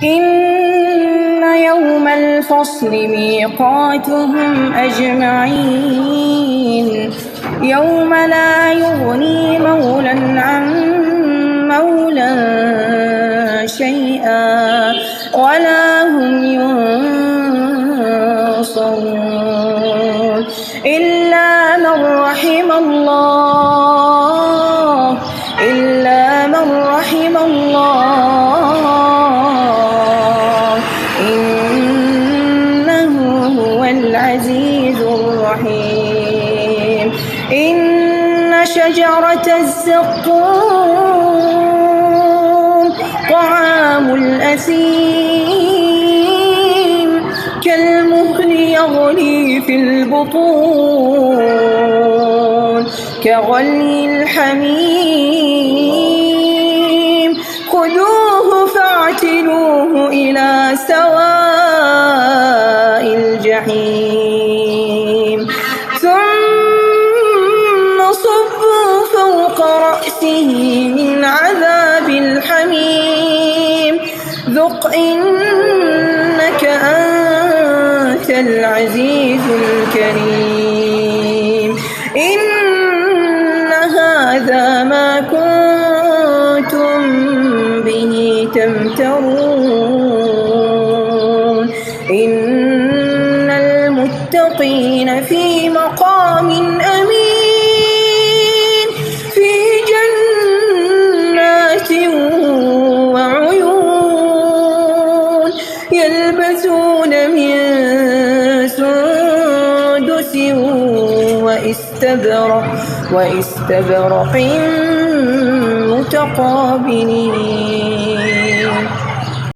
إن يوم الفصل ميقاتهم أجمعين يوم لا يغني مولى عن مولى شيئا ولا هم ينصرون إلا من رحم الله إنه هو العزيز الرحيم. إن شجرة الزقوم طعام الأثيم كالمهل يغلي في البطون كغلي الحميم خذوه فاعتلوه إلى سواء الجحيم ثم صبوا فوق رأسه من عذاب الحميم ذق إنك أنت العزيز الكريم. إن هذا ما كنتم به تمترون إن المتقين في مقام أمين في جنات وعيون يلبسون من سندس واستبرق متقابلين.